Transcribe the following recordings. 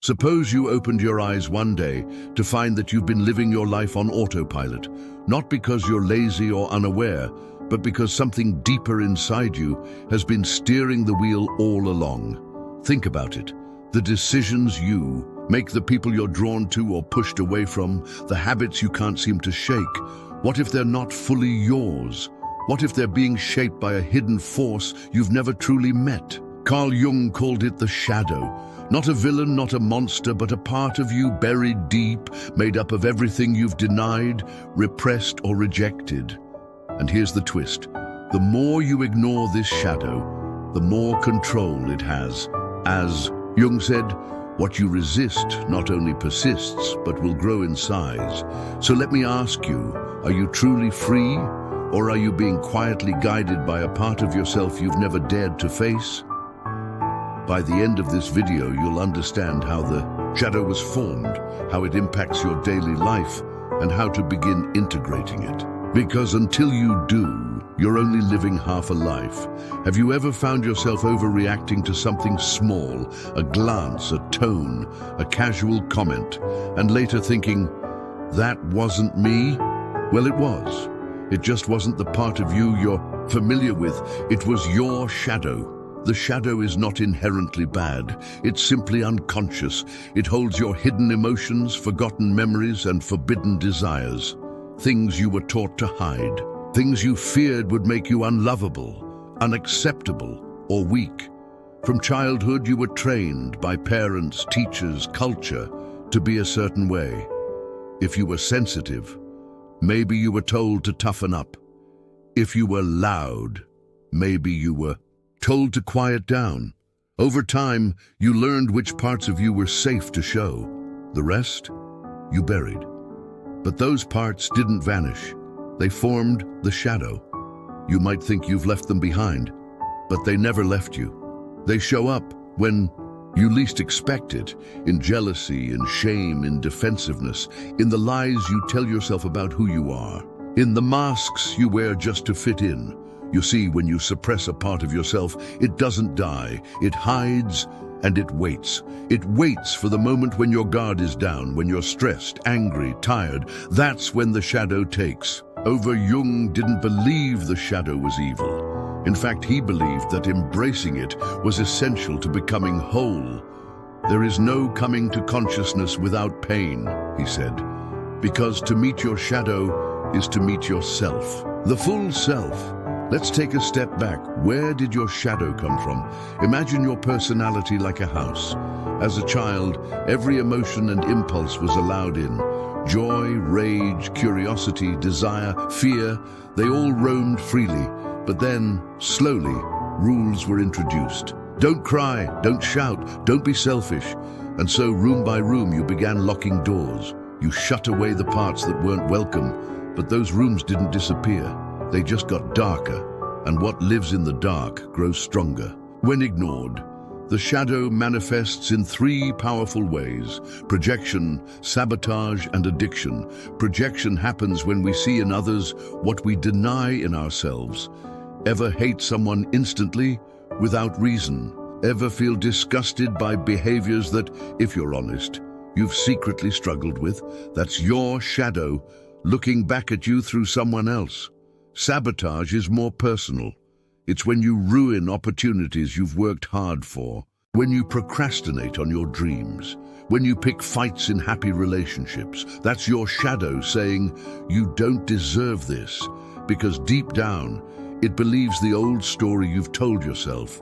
Suppose you opened your eyes one day to find that you've been living your life on autopilot, not because you're lazy or unaware, but because something deeper inside you has been steering the wheel all along. Think about it. The decisions you make, the people you're drawn to or pushed away from, the habits you can't seem to shake. What if they're not fully yours? What if they're being shaped by a hidden force you've never truly met? Carl Jung called it the shadow. Not a villain, not a monster, but a part of you buried deep, made up of everything you've denied, repressed, or rejected. And here's the twist. The more you ignore this shadow, the more control it has. As Jung said, what you resist not only persists, but will grow in size. So let me ask you, are you truly free? Or are you being quietly guided by a part of yourself you've never dared to face? By the end of this video, you'll understand how the shadow was formed, how it impacts your daily life, and how to begin integrating it. Because until you do, you're only living half a life. Have you ever found yourself overreacting to something small, a glance, a tone, a casual comment, and later thinking, that wasn't me? Well, it was. It just wasn't the part of you you're familiar with. It was your shadow. The shadow is not inherently bad. It's simply unconscious. It holds your hidden emotions, forgotten memories, and forbidden desires. Things you were taught to hide. Things you feared would make you unlovable, unacceptable, or weak. From childhood, you were trained by parents, teachers, culture to be a certain way. If you were sensitive, maybe you were told to toughen up. If you were loud, maybe you were told to quiet down. Over time, you learned which parts of you were safe to show. The rest, you buried. But those parts didn't vanish. They formed the shadow. You might think you've left them behind, but they never left you. They show up when you least expect it, in jealousy, in shame, in defensiveness, in the lies you tell yourself about who you are, in the masks you wear just to fit in. You see, when you suppress a part of yourself, it doesn't die. It hides and it waits. It waits for the moment when your guard is down, when you're stressed, angry, tired. That's when the shadow takes over. Jung didn't believe the shadow was evil. In fact, he believed that embracing it was essential to becoming whole. There is no coming to consciousness without pain, he said, because to meet your shadow is to meet yourself, the full self. Let's take a step back. Where did your shadow come from? Imagine your personality like a house. As a child, every emotion and impulse was allowed in. Joy, rage, curiosity, desire, fear, they all roamed freely. But then, slowly, rules were introduced. Don't cry, don't shout, don't be selfish. And so, room by room, you began locking doors. You shut away the parts that weren't welcome, but those rooms didn't disappear. They just got darker, and what lives in the dark grows stronger. When ignored, the shadow manifests in three powerful ways: projection, sabotage, and addiction. Projection happens when we see in others what we deny in ourselves. Ever hate someone instantly, without reason? Ever feel disgusted by behaviors that, if you're honest, you've secretly struggled with? That's your shadow looking back at you through someone else. Sabotage is more personal. It's when you ruin opportunities you've worked hard for, when you procrastinate on your dreams, when you pick fights in happy relationships. That's your shadow saying, you don't deserve this, because deep down, it believes the old story you've told yourself,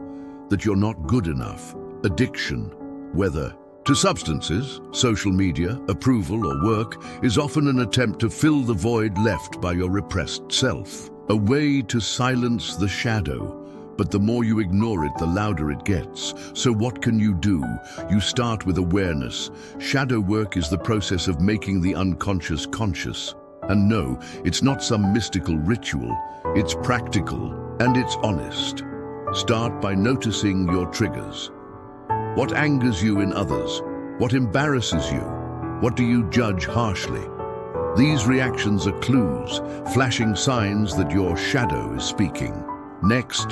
that you're not good enough. Addiction, whether to substances, social media, approval, or work, is often an attempt to fill the void left by your repressed self. A way to silence the shadow. But the more you ignore it, the louder it gets. So what can you do? You start with awareness. Shadow work is the process of making the unconscious conscious. And no, it's not some mystical ritual. It's practical and it's honest. Start by noticing your triggers. What angers you in others? What embarrasses you? What do you judge harshly? These reactions are clues, flashing signs that your shadow is speaking. Next,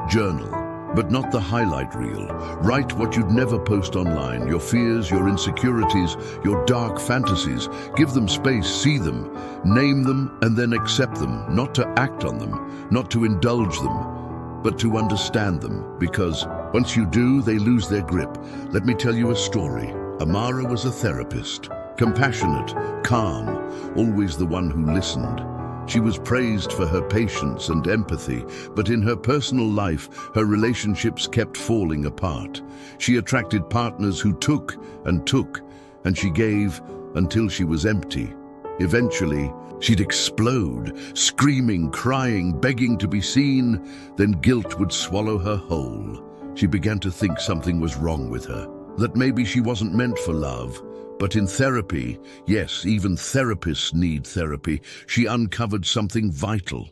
journal. but not the highlight reel. Write what you'd never post online, your fears, your insecurities, your dark fantasies. Give them space, see them, name them, and then accept them, not to act on them, not to indulge them, but to understand them, because once you do, they lose their grip. Let me tell you a story. Amara was a therapist, compassionate, calm, always the one who listened. She was praised for her patience and empathy, but in her personal life, her relationships kept falling apart. She attracted partners who took, and she gave until she was empty. Eventually, she'd explode, screaming, crying, begging to be seen, then guilt would swallow her whole. She began to think something was wrong with her, that maybe she wasn't meant for love. But in therapy, yes, even therapists need therapy, she uncovered something vital.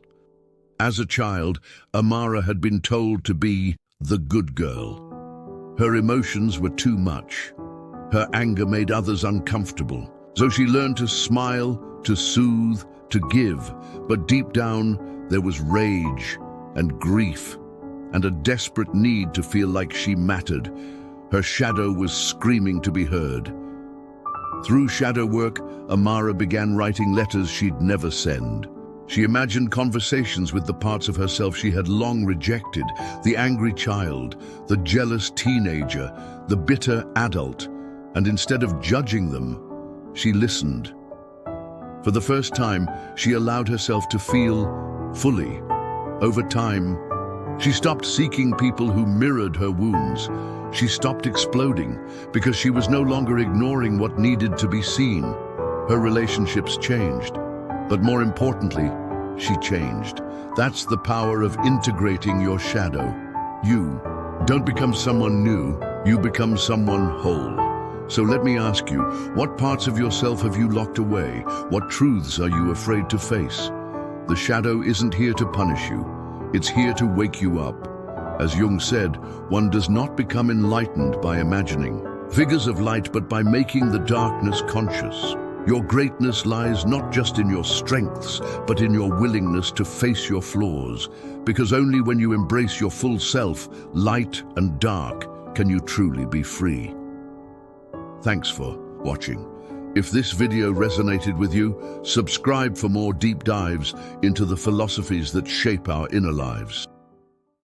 As a child, Amara had been told to be the good girl. Her emotions were too much. Her anger made others uncomfortable. So she learned to smile, to soothe, to give. But deep down, there was rage and grief and a desperate need to feel like she mattered. Her shadow was screaming to be heard. Through shadow work, Amara began writing letters she'd never send. She imagined conversations with the parts of herself she had long rejected, the angry child, the jealous teenager, the bitter adult, and instead of judging them, she listened. For the first time, she allowed herself to feel fully. Over time, she stopped seeking people who mirrored her wounds. She stopped exploding because she was no longer ignoring what needed to be seen. Her relationships changed, but more importantly, she changed. That's the power of integrating your shadow. You don't become someone new, you become someone whole. So let me ask you, what parts of yourself have you locked away? What truths are you afraid to face? The shadow isn't here to punish you, it's here to wake you up. As Jung said, one does not become enlightened by imagining figures of light, but by making the darkness conscious. Your greatness lies not just in your strengths, but in your willingness to face your flaws. Because only when you embrace your full self, light and dark, can you truly be free. Thanks for watching. If this video resonated with you, subscribe for more deep dives into the philosophies that shape our inner lives.